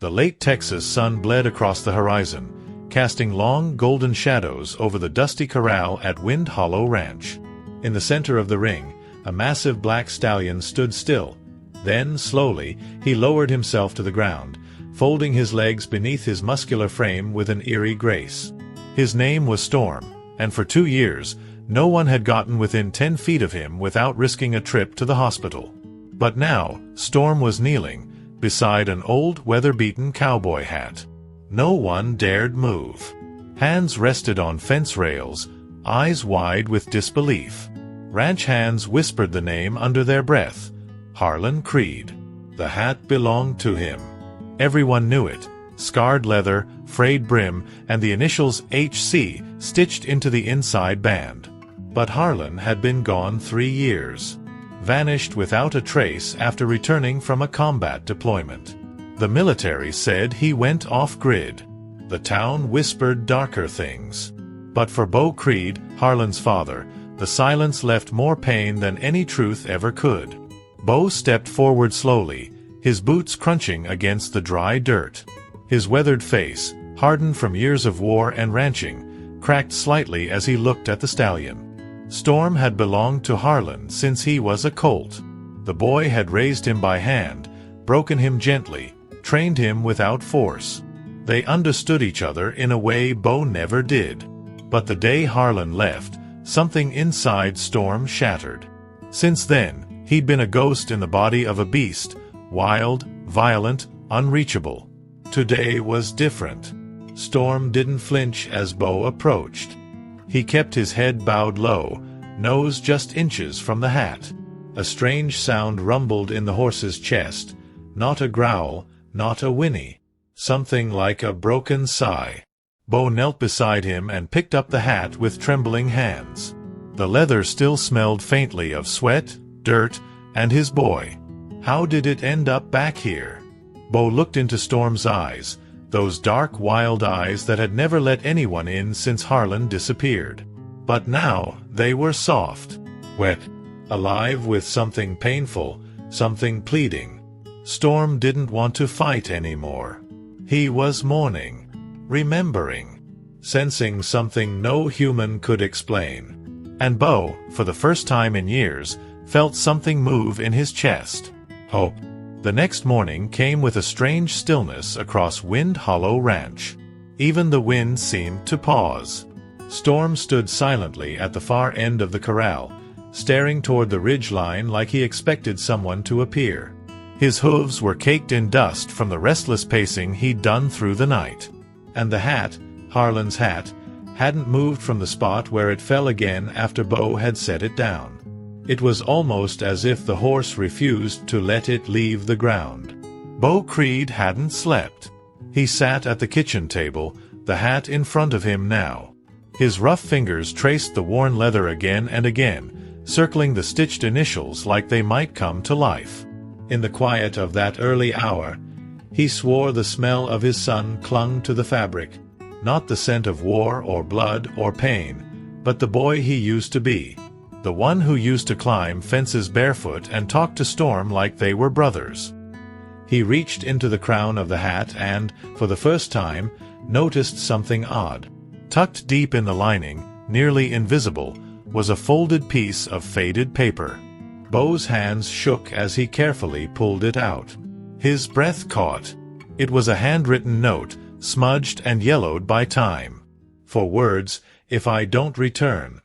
The late Texas sun bled across the horizon, casting long golden shadows over the dusty corral at Wind Hollow Ranch. In the center of the ring, a massive black stallion stood still. Then, slowly, he lowered himself to the ground, folding his legs beneath his muscular frame with an eerie grace. His name was Storm, and for 2 years, no one had gotten within 10 feet of him without risking a trip to the hospital. But now, Storm was kneeling, beside an old weather-beaten cowboy hat. No one dared move. Hands rested on fence rails, eyes wide with disbelief. Ranch hands whispered the name under their breath. Harlan Creed. The hat belonged to him. Everyone knew it. Scarred leather, frayed brim, and the initials HC stitched into the inside band. But Harlan had been gone 3 years. Vanished without a trace after returning from a combat deployment. The military said he went off-grid. The town whispered darker things. But for Bo Creed, Harlan's father, the silence left more pain than any truth ever could. Bo stepped forward slowly, his boots crunching against the dry dirt. His weathered face, hardened from years of war and ranching, cracked slightly as he looked at the stallion. Storm had belonged to Harlan since he was a colt. The boy had raised him by hand, broken him gently, trained him without force. They understood each other in a way Bo never did. But the day Harlan left, something inside Storm shattered. Since then, he'd been a ghost in the body of a beast, wild, violent, unreachable. Today was different. Storm didn't flinch as Bo approached. He kept his head bowed low, nose just inches from the hat. A strange sound rumbled in the horse's chest, not a growl, not a whinny. Something like a broken sigh. Bo knelt beside him and picked up the hat with trembling hands. The leather still smelled faintly of sweat, dirt, and his boy. How did it end up back here? Bo looked into Storm's eyes, those dark, wild eyes that had never let anyone in since Harlan disappeared. But now they were soft, wet, alive with something painful, something pleading. Storm didn't want to fight anymore. He was mourning, remembering, sensing something no human could explain. And Bo, for the first time in years, felt something move in his chest. Hope. The next morning came with a strange stillness across Wind Hollow Ranch. Even the wind seemed to pause. Storm stood silently at the far end of the corral, staring toward the ridge line like he expected someone to appear. His hooves were caked in dust from the restless pacing he'd done through the night. And the hat, Harlan's hat, hadn't moved from the spot where it fell again after Bo had set it down. It was almost as if the horse refused to let it leave the ground. Bo Creed hadn't slept. He sat at the kitchen table, the hat in front of him now. His rough fingers traced the worn leather again and again, circling the stitched initials like they might come to life. In the quiet of that early hour, he swore the smell of his son clung to the fabric, not the scent of war or blood or pain, but the boy he used to be. The one who used to climb fences barefoot and talk to Storm like they were brothers. He reached into the crown of the hat and, for the first time, noticed something odd. Tucked deep in the lining, nearly invisible, was a folded piece of faded paper. Bo's hands shook as he carefully pulled it out. His breath caught. It was a handwritten note, smudged and yellowed by time. For words, "If I don't return."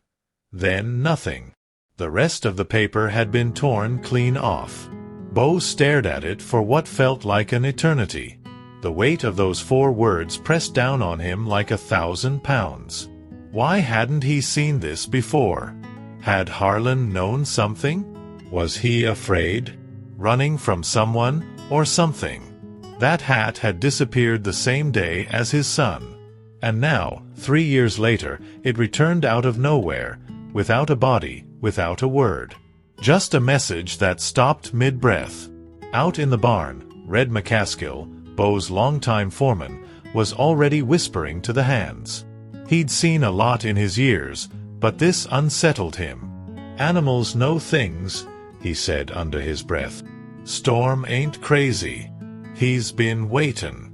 Then nothing. The rest of the paper had been torn clean off. Bo stared at it for what felt like an eternity. The weight of those 4 words pressed down on him like 1,000 pounds. Why hadn't he seen this before? Had Harlan known something? Was he afraid? Running from someone or something? That hat had disappeared the same day as his son. And now, 3 years later, it returned out of nowhere, without a body, without a word. Just a message that stopped mid-breath. Out in the barn, Red McCaskill, Bo's longtime foreman, was already whispering to the hands. He'd seen a lot in his years, but this unsettled him. "Animals know things," he said under his breath. "Storm ain't crazy." He's been waitin'.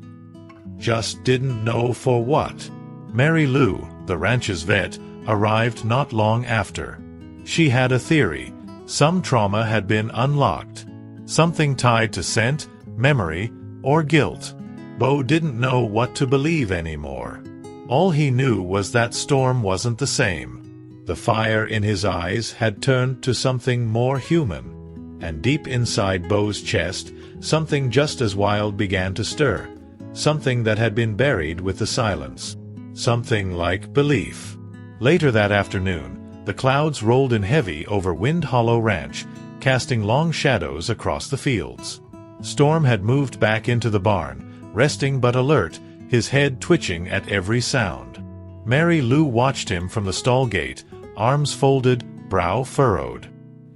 Just didn't know for what. Mary Lou, the ranch's vet, arrived not long after. She had a theory. Some trauma had been unlocked. Something tied to scent, memory, or guilt. Bo didn't know what to believe anymore. All he knew was that Storm wasn't the same. The fire in his eyes had turned to something more human. And deep inside Bo's chest, something just as wild began to stir. Something that had been buried with the silence. Something like belief. Later that afternoon, the clouds rolled in heavy over Wind Hollow Ranch, casting long shadows across the fields. Storm had moved back into the barn, resting but alert, his head twitching at every sound. Mary Lou watched him from the stall gate, arms folded, brow furrowed.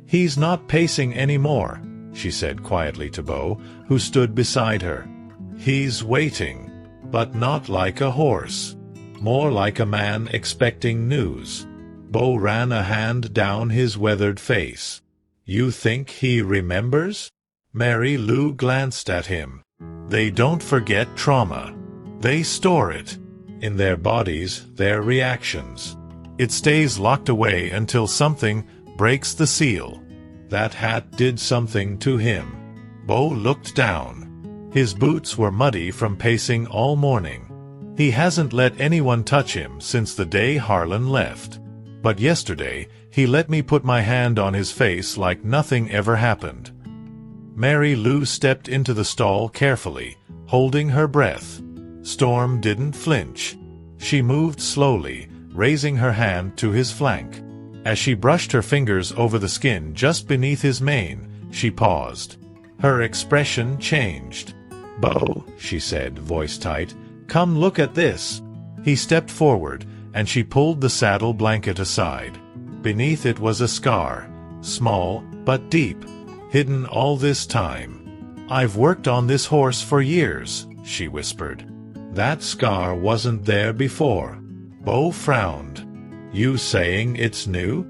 "He's not pacing anymore," she said quietly to Bo, who stood beside her. "He's waiting, but not like a horse. More like a man expecting news." Bo ran a hand down his weathered face. "You think he remembers?" Mary Lou glanced at him. "They don't forget trauma. They store it. In their bodies, their reactions. It stays locked away until something breaks the seal. That hat did something to him." Bo looked down. His boots were muddy from pacing all morning. He hasn't let anyone touch him since the day Harlan left. But yesterday, he let me put my hand on his face like nothing ever happened. Mary Lou stepped into the stall carefully, holding her breath. Storm didn't flinch. She moved slowly, raising her hand to his flank. As she brushed her fingers over the skin just beneath his mane, she paused. Her expression changed. "Bo," she said, voice tight, "come look at this." He stepped forward, and she pulled the saddle blanket aside. Beneath it was a scar, small but deep, hidden all this time. "I've worked on this horse for years," she whispered. "That scar wasn't there before." Bo frowned. "You saying it's new?"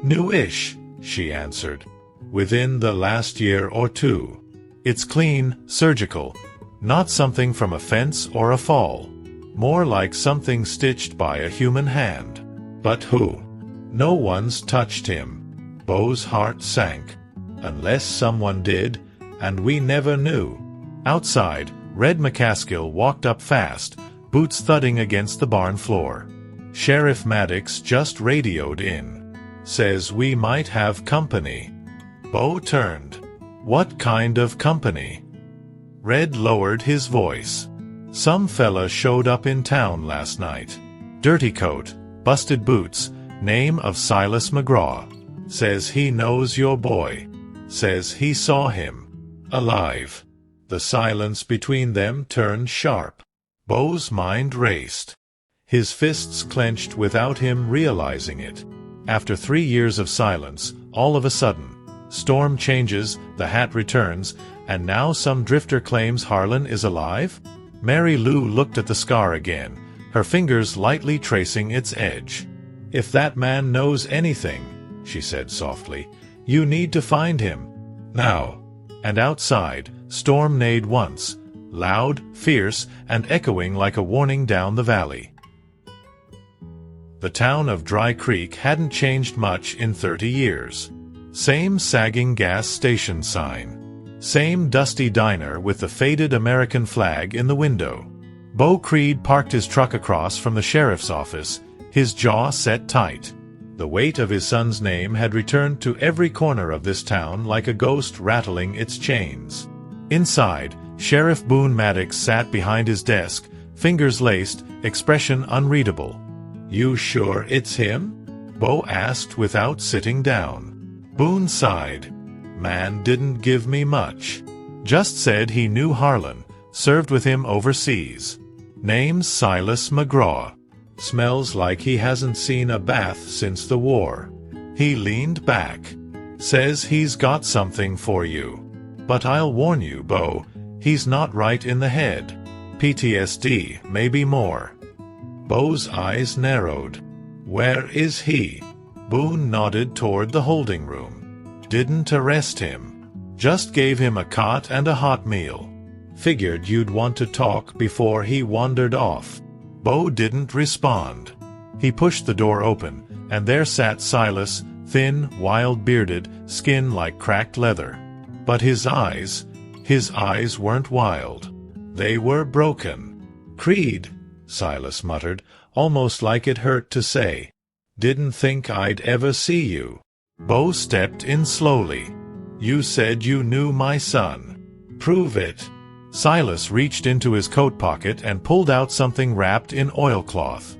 "New-ish," she answered. "Within the last year or two. It's clean, surgical, not something from a fence or a fall. More like something stitched by a human hand." "But who?" "No one's touched him." Bo's heart sank. "Unless someone did, and we never knew." Outside, Red McCaskill walked up fast, boots thudding against the barn floor. "Sheriff Maddox just radioed in. Says we might have company." Bo turned. "What kind of company?" Red lowered his voice. "Some fella showed up in town last night. Dirty coat, busted boots, name of Silas McGraw. Says he knows your boy. Says he saw him. Alive." The silence between them turned sharp. Bo's mind raced. His fists clenched without him realizing it. After 3 years of silence, all of a sudden, Storm changes, the hat returns, and now some drifter claims Harlan is alive? Mary Lou looked at the scar again, her fingers lightly tracing its edge. "If that man knows anything," she said softly, "you need to find him. Now." And outside, Storm neighed once, loud, fierce, and echoing like a warning down the valley. The town of Dry Creek hadn't changed much in 30 years. Same sagging gas station sign. Same dusty diner with the faded American flag in the window. Bo Creed parked his truck across from the sheriff's office, his jaw set tight. The weight of his son's name had returned to every corner of this town like a ghost rattling its chains. Inside, Sheriff Boone Maddox sat behind his desk, fingers laced, expression unreadable. "You sure it's him?" Bo asked without sitting down. Boone sighed. "Man didn't give me much. Just said he knew Harlan, served with him overseas. Name's Silas McGraw. Smells like he hasn't seen a bath since the war." He leaned back. "Says he's got something for you. But I'll warn you, Bo, he's not right in the head. PTSD, maybe more." Bo's eyes narrowed. "Where is he?" Boone nodded toward the holding room. "Didn't arrest him. Just gave him a cot and a hot meal. Figured you'd want to talk before he wandered off." Bo didn't respond. He pushed the door open, and there sat Silas, thin, wild-bearded, skin like cracked leather. But his eyes weren't wild. They were broken. "Creed," Silas muttered, almost like it hurt to say. "Didn't think I'd ever see you." Bo stepped in slowly. "You said you knew my son. Prove it." Silas reached into his coat pocket and pulled out something wrapped in oilcloth.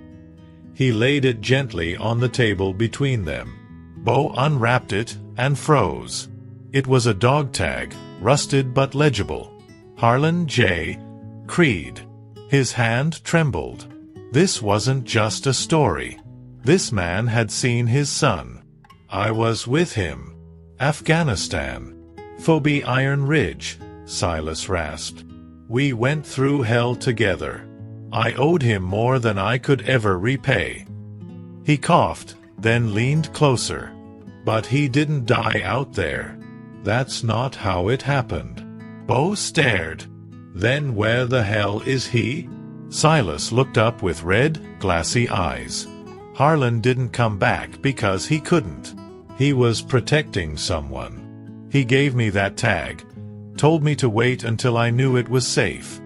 He laid it gently on the table between them. Bo unwrapped it and froze. It was a dog tag, rusted but legible. Harlan J. Creed. His hand trembled. This wasn't just a story. This man had seen his son. "I was with him. Afghanistan. Phobie Iron Ridge," Silas rasped. "We went through hell together. I owed him more than I could ever repay." He coughed, then leaned closer. "But he didn't die out there. That's not how it happened." Bo stared. "Then where the hell is he?" Silas looked up with red, glassy eyes. "Harlan didn't come back because he couldn't. He was protecting someone. He gave me that tag. Told me to wait until I knew it was safe."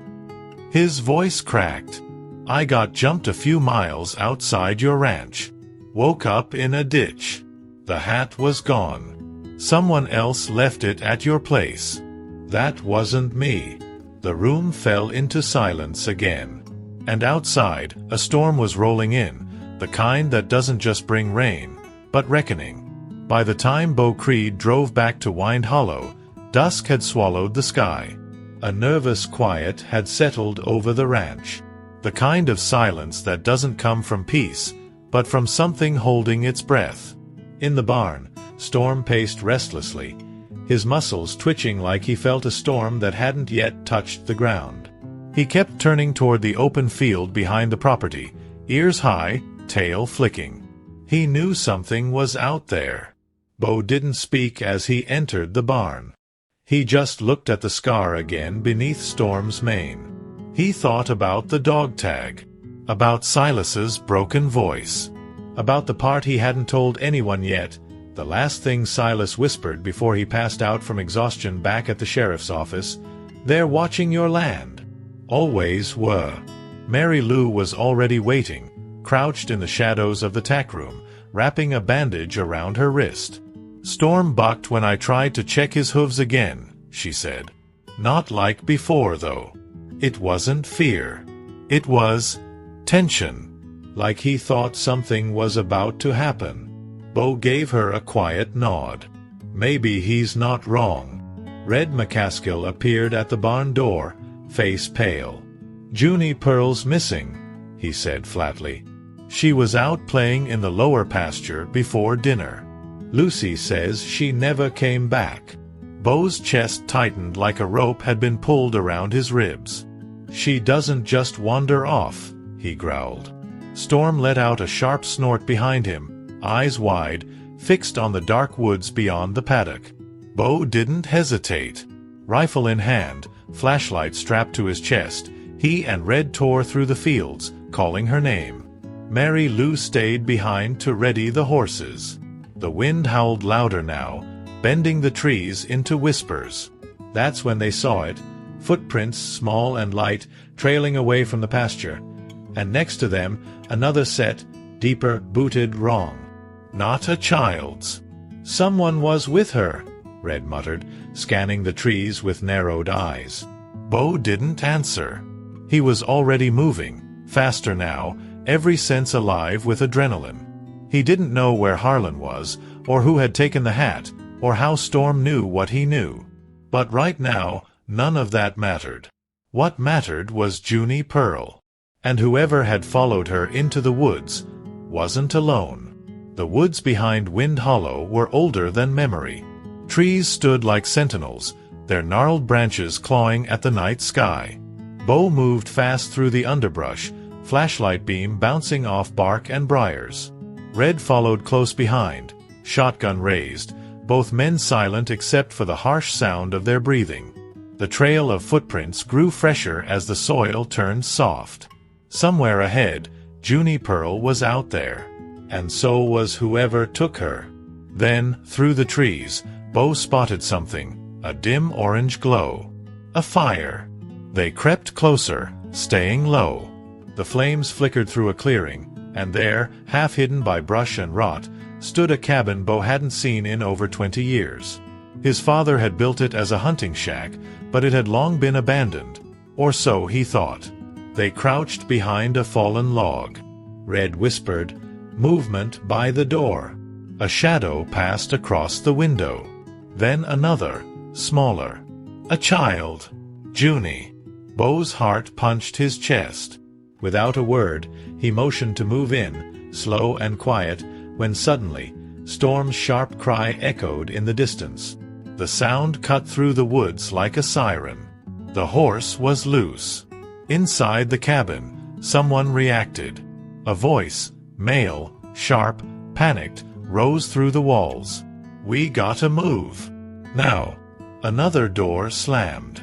His voice cracked. "I got jumped a few miles outside your ranch. Woke up in a ditch. The hat was gone. Someone else left it at your place. That wasn't me." The room fell into silence again. And outside, a storm was rolling in, the kind that doesn't just bring rain, but reckoning. By the time Bo Creed drove back to Wind Hollow, dusk had swallowed the sky. A nervous quiet had settled over the ranch. The kind of silence that doesn't come from peace, but from something holding its breath. In the barn, Storm paced restlessly, his muscles twitching like he felt a storm that hadn't yet touched the ground. He kept turning toward the open field behind the property, ears high, tail flicking. He knew something was out there. Bo didn't speak as he entered the barn. He just looked at the scar again beneath Storm's mane. He thought about the dog tag, about Silas's broken voice, about the part he hadn't told anyone yet, the last thing Silas whispered before he passed out from exhaustion back at the sheriff's office. "They're watching your land." Always were. Mary Lou was already waiting, crouched in the shadows of the tack room, wrapping a bandage around her wrist. "Storm bucked when I tried to check his hooves again," she said. "Not like before, though. It wasn't fear. It was tension. Like he thought something was about to happen." Bo gave her a quiet nod. "Maybe he's not wrong." Red McCaskill appeared at the barn door, face pale. "Junie Pearl's missing," he said flatly. "She was out playing in the lower pasture before dinner. Lucy says she never came back." Bo's chest tightened like a rope had been pulled around his ribs. "She doesn't just wander off," he growled. Storm let out a sharp snort behind him, eyes wide, fixed on the dark woods beyond the paddock. Bo didn't hesitate. Rifle in hand, flashlight strapped to his chest, he and Red tore through the fields, calling her name. Mary Lou stayed behind to ready the horses. The wind howled louder now, bending the trees into whispers. That's when they saw it, footprints small and light, trailing away from the pasture. And next to them, another set, deeper, booted wrong. Not a child's. "Someone was with her," Red muttered, scanning the trees with narrowed eyes. Bo didn't answer. He was already moving, faster now, every sense alive with adrenaline. He didn't know where Harlan was, or who had taken the hat, or how Storm knew what he knew. But right now, none of that mattered. What mattered was Junie Pearl. And whoever had followed her into the woods wasn't alone. The woods behind Wind Hollow were older than memory. Trees stood like sentinels, their gnarled branches clawing at the night sky. Bo moved fast through the underbrush, flashlight beam bouncing off bark and briars. Red followed close behind, shotgun raised, both men silent except for the harsh sound of their breathing. The trail of footprints grew fresher as the soil turned soft. Somewhere ahead, Junie Pearl was out there. And so was whoever took her. Then, through the trees, Bo spotted something, a dim orange glow. A fire. They crept closer, staying low. The flames flickered through a clearing, and there, half hidden by brush and rot, stood a cabin Bo hadn't seen in over 20 years. His father had built it as a hunting shack, but it had long been abandoned. Or so he thought. They crouched behind a fallen log. Red whispered, "Movement by the door." A shadow passed across the window. Then another, smaller. A child. Junie. Bo's heart punched his chest. Without a word, he motioned to move in, slow and quiet, when suddenly, Storm's sharp cry echoed in the distance. The sound cut through the woods like a siren. The horse was loose. Inside the cabin, someone reacted. A voice, male, sharp, panicked, rose through the walls. "We gotta move. Now." Another door slammed.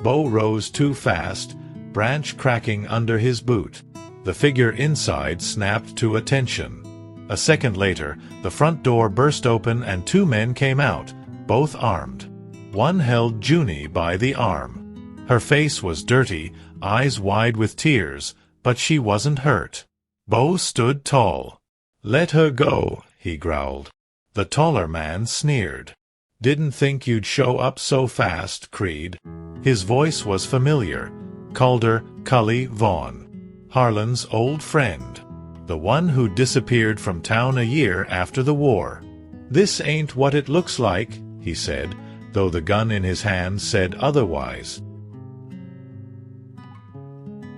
Bo rose too fast, branch cracking under his boot. The figure inside snapped to attention. A second later, the front door burst open and two men came out, both armed. One held Junie by the arm. Her face was dirty, eyes wide with tears, but she wasn't hurt. Bo stood tall. "Let her go," he growled. The taller man sneered. "Didn't think you'd show up so fast, Creed." His voice was familiar. Calder Cully Vaughn. Harlan's old friend. The one who disappeared from town a year after the war. "This ain't what it looks like," he said, though the gun in his hand said otherwise.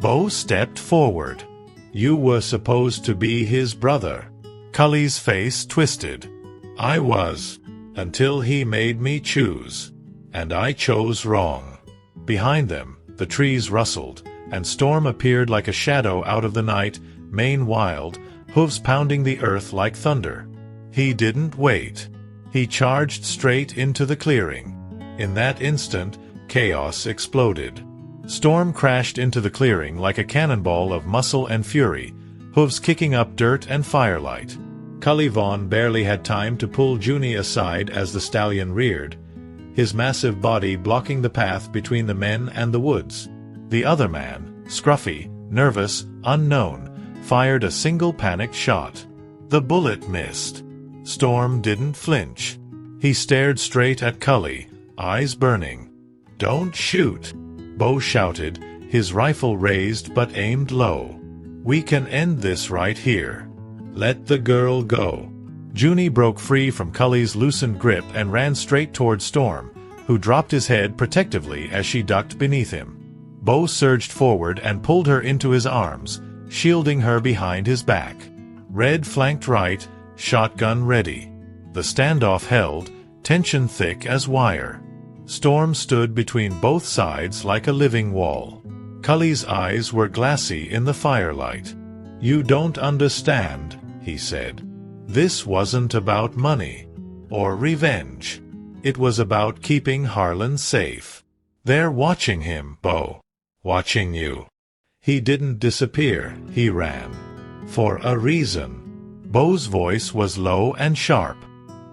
Bo stepped forward. "You were supposed to be his brother." Cully's face twisted. "I was, until he made me choose. And I chose wrong." Behind them, the trees rustled, and Storm appeared like a shadow out of the night, mane wild, hooves pounding the earth like thunder. He didn't wait. He charged straight into the clearing. In that instant, chaos exploded. Storm crashed into the clearing like a cannonball of muscle and fury, hooves kicking up dirt and firelight. Cully Vaughn barely had time to pull Junie aside as the stallion reared, his massive body blocking the path between the men and the woods. The other man, scruffy, nervous, unknown, fired a single panicked shot. The bullet missed. Storm didn't flinch. He stared straight at Cully, eyes burning. "Don't shoot," Bo shouted, his rifle raised but aimed low. "We can end this right here. Let the girl go." Junie broke free from Cully's loosened grip and ran straight toward Storm, who dropped his head protectively as she ducked beneath him. Bo surged forward and pulled her into his arms, shielding her behind his back. Red flanked right, shotgun ready. The standoff held, tension thick as wire. Storm stood between both sides like a living wall. Cully's eyes were glassy in the firelight. "You don't understand," he said. "This wasn't about money. Or revenge. It was about keeping Harlan safe. They're watching him, Bo. Watching you." He didn't disappear, he ran. For a reason. Bo's voice was low and sharp.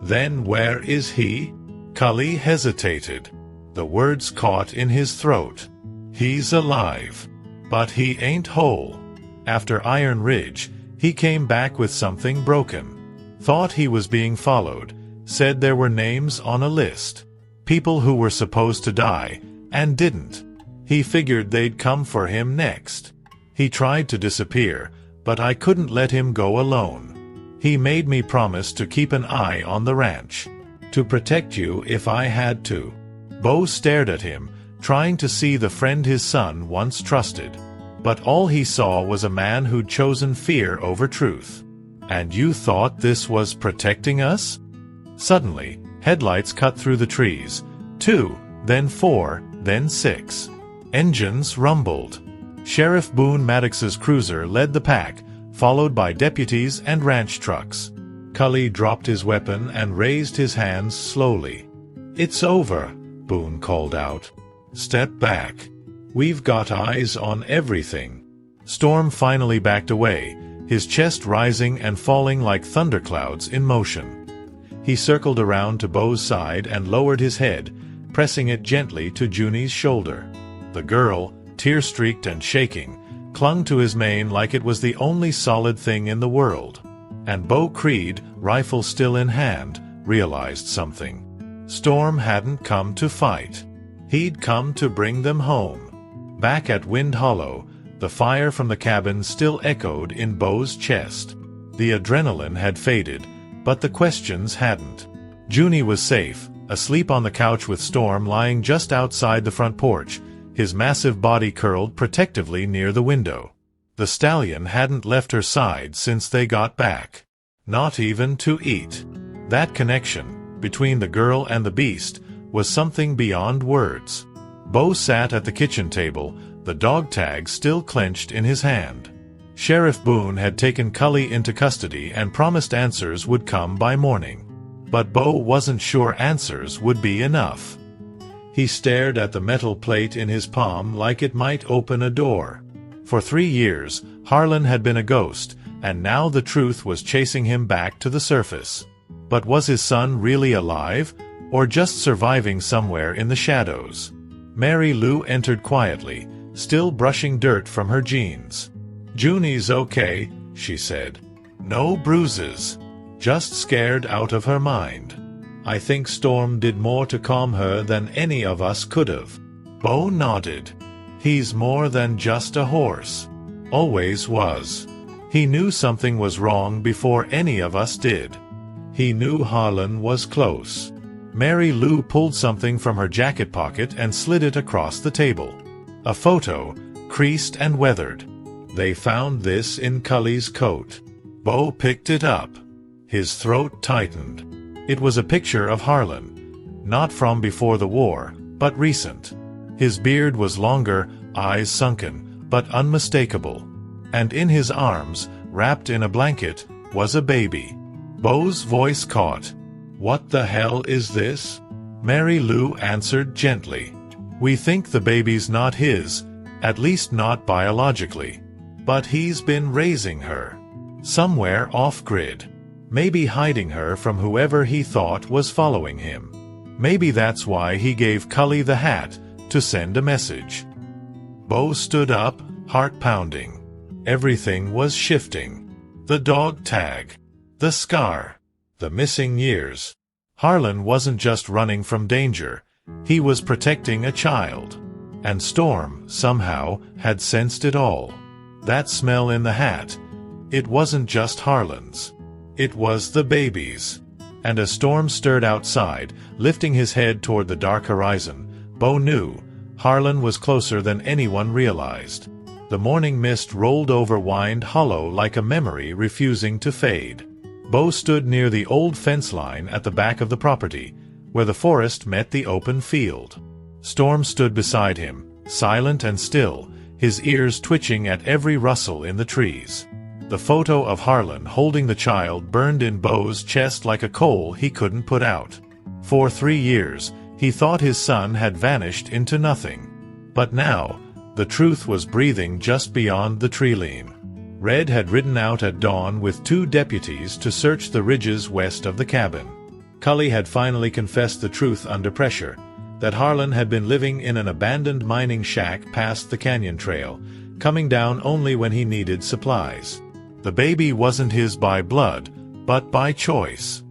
"Then where is he?" Cully hesitated. The words caught in his throat. "He's alive. But he ain't whole. After Iron Ridge, he came back with something broken. Thought he was being followed. Said there were names on a list. People who were supposed to die, and didn't. He figured they'd come for him next. He tried to disappear, but I couldn't let him go alone. He made me promise to keep an eye on the ranch. To protect you if I had to." Bo stared at him, trying to see the friend his son once trusted. But all he saw was a man who'd chosen fear over truth. "And you thought this was protecting us?" Suddenly, headlights cut through the trees. 2, then 4, then 6. Engines rumbled. Sheriff Boone Maddox's cruiser led the pack, followed by deputies and ranch trucks. Cully dropped his weapon and raised his hands slowly. "It's over," Boone called out. Step back. We've got eyes on everything. Storm finally backed away, his chest rising and falling like thunderclouds in motion. He circled around to Beau's side and lowered his head, pressing it gently to Junie's shoulder. The girl, tear-streaked and shaking, clung to his mane like it was the only solid thing in the world. And Beau Creed, rifle still in hand, realized something. Storm hadn't come to fight. He'd come to bring them home. Back at Wind Hollow, the fire from the cabin still echoed in Beau's chest. The adrenaline had faded, but the questions hadn't. Junie was safe, asleep on the couch with Storm lying just outside the front porch, his massive body curled protectively near the window. The stallion hadn't left her side since they got back. Not even to eat. That connection, between the girl and the beast, was something beyond words. Beau sat at the kitchen table, the dog tag still clenched in his hand. Sheriff Boone had taken Cully into custody and promised answers would come by morning. But Beau wasn't sure answers would be enough. He stared at the metal plate in his palm like it might open a door. For 3 years, Harlan had been a ghost, and now the truth was chasing him back to the surface. But was his son really alive, or just surviving somewhere in the shadows? Mary Lou entered quietly, still brushing dirt from her jeans. "Junie's okay," she said. "No bruises. Just scared out of her mind. I think Storm did more to calm her than any of us could have." Beau nodded. "He's more than just a horse. Always was. He knew something was wrong before any of us did. He knew Harlan was close." Mary Lou pulled something from her jacket pocket and slid it across the table. A photo, creased and weathered. "They found this in Cully's coat." Beau picked it up. His throat tightened. It was a picture of Harlan. Not from before the war, but recent. His beard was longer, eyes sunken, but unmistakable. And in his arms, wrapped in a blanket, was a baby. Beau's voice caught. "What the hell is this?" Mary Lou answered gently. "We think the baby's not his, at least not biologically. But he's been raising her. Somewhere off-grid. Maybe hiding her from whoever he thought was following him. Maybe that's why he gave Cully the hat, to send a message." Beau stood up, heart pounding. Everything was shifting. The dog tag. The scar. The missing years. Harlan wasn't just running from danger. He was protecting a child. And Storm, somehow, had sensed it all. That smell in the hat. It wasn't just Harlan's. It was the baby's. And as Storm stirred outside, lifting his head toward the dark horizon, Beau knew Harlan was closer than anyone realized. The morning mist rolled over Wind Hollow like a memory refusing to fade. Beau stood near the old fence line at the back of the property, where the forest met the open field. Storm stood beside him, silent and still, his ears twitching at every rustle in the trees. The photo of Harlan holding the child burned in Beau's chest like a coal he couldn't put out. For 3 years, he thought his son had vanished into nothing. But now, the truth was breathing just beyond the tree-line. Red had ridden out at dawn with 2 deputies to search the ridges west of the cabin. Cully had finally confessed the truth under pressure, that Harlan had been living in an abandoned mining shack past the canyon trail, coming down only when he needed supplies. The baby wasn't his by blood, but by choice.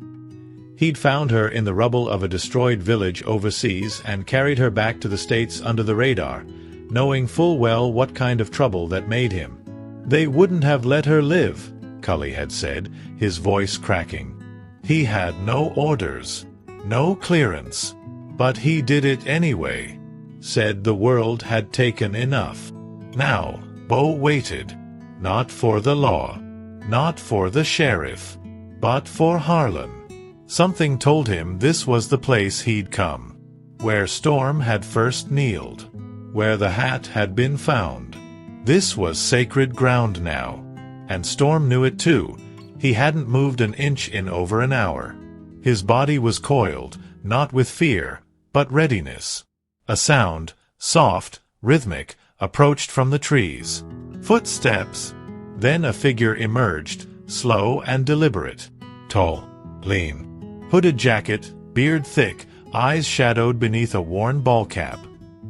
He'd found her in the rubble of a destroyed village overseas and carried her back to the States under the radar, knowing full well what kind of trouble that made him. "They wouldn't have let her live," Cully had said, his voice cracking. "He had no orders, no clearance. But he did it anyway. Said the world had taken enough." Now, Beau waited. Not for the law. Not for the sheriff. But for Harlan. Something told him this was the place he'd come. Where Storm had first kneeled. Where the hat had been found. This was sacred ground now. And Storm knew it too. He hadn't moved an inch in over an hour. His body was coiled, not with fear, but readiness. A sound, soft, rhythmic, approached from the trees. Footsteps. Then a figure emerged, slow and deliberate. Tall, lean. Hooded jacket, beard thick, eyes shadowed beneath a worn ball cap.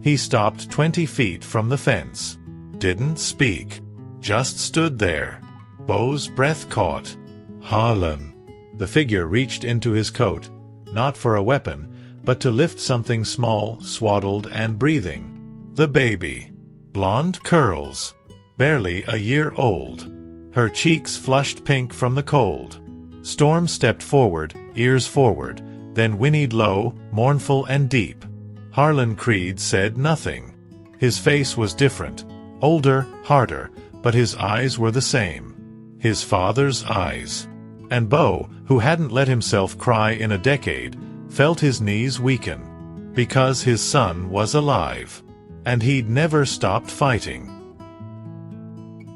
He stopped 20 feet from the fence. Didn't speak. Just stood there. Beau's breath caught. Harlan. The figure reached into his coat, not for a weapon, but to lift something small, swaddled and breathing. The baby. Blonde curls. Barely a year old. Her cheeks flushed pink from the cold. Storm stepped forward, ears forward, then whinnied low, mournful and deep. Harlan Creed said nothing. His face was different, older, harder, but his eyes were the same. His father's eyes. And Beau, who hadn't let himself cry in a decade, felt his knees weaken. Because his son was alive. And he'd never stopped fighting.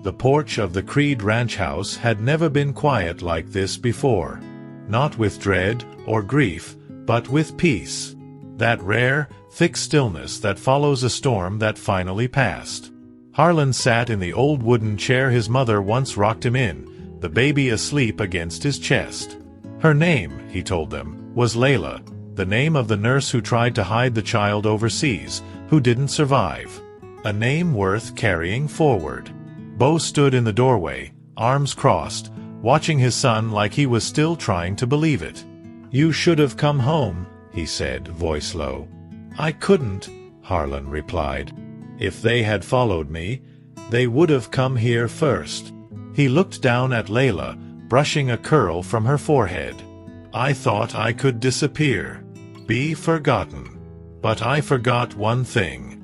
The porch of the Creed ranch house had never been quiet like this before. Not with dread or grief, but with peace. That rare, thick stillness that follows a storm that finally passed. Harlan sat in the old wooden chair his mother once rocked him in, the baby asleep against his chest. Her name, he told them, was Layla, the name of the nurse who tried to hide the child overseas, who didn't survive. A name worth carrying forward. Beau stood in the doorway, arms crossed, watching his son like he was still trying to believe it. "You should have come home," he said, voice low. "I couldn't," Harlan replied. "If they had followed me, they would have come here first." He looked down at Layla, brushing a curl from her forehead. "I thought I could disappear, be forgotten. But I forgot one thing."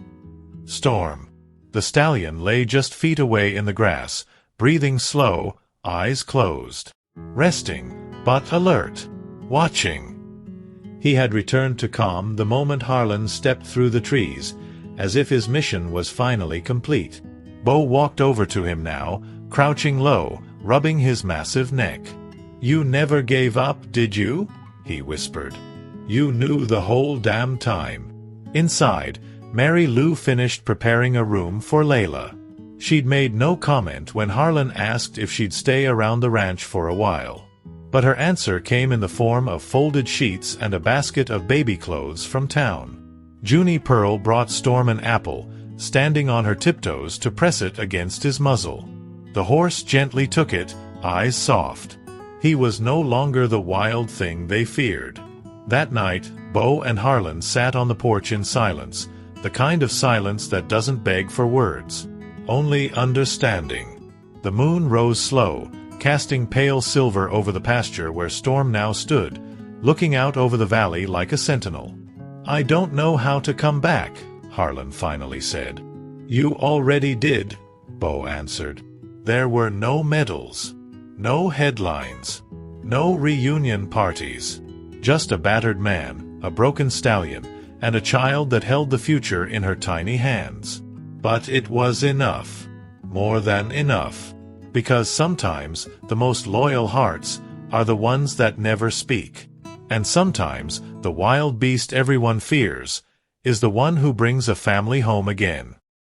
Storm. The stallion lay just feet away in the grass, breathing slow, eyes closed. Resting, but alert. Watching. He had returned to calm the moment Harlan stepped through the trees, as if his mission was finally complete. Beau walked over to him now, crouching low, rubbing his massive neck. "You never gave up, did you?" he whispered. "You knew the whole damn time." Inside, Mary Lou finished preparing a room for Layla. She'd made no comment when Harlan asked if she'd stay around the ranch for a while. But her answer came in the form of folded sheets and a basket of baby clothes from town. Junie Pearl brought Storm an apple, standing on her tiptoes to press it against his muzzle. The horse gently took it, eyes soft. He was no longer the wild thing they feared. That night, Beau and Harlan sat on the porch in silence, the kind of silence that doesn't beg for words, only understanding. The moon rose slow, casting pale silver over the pasture where Storm now stood, looking out over the valley like a sentinel. "I don't know how to come back," Harlan finally said. "You already did," Beau answered. "There were no medals, no headlines, no reunion parties. Just a battered man, a broken stallion, and a child that held the future in her tiny hands. But it was enough. More than enough. Because sometimes the most loyal hearts are the ones that never speak. And sometimes the wild beast everyone fears is the one who brings a family home again."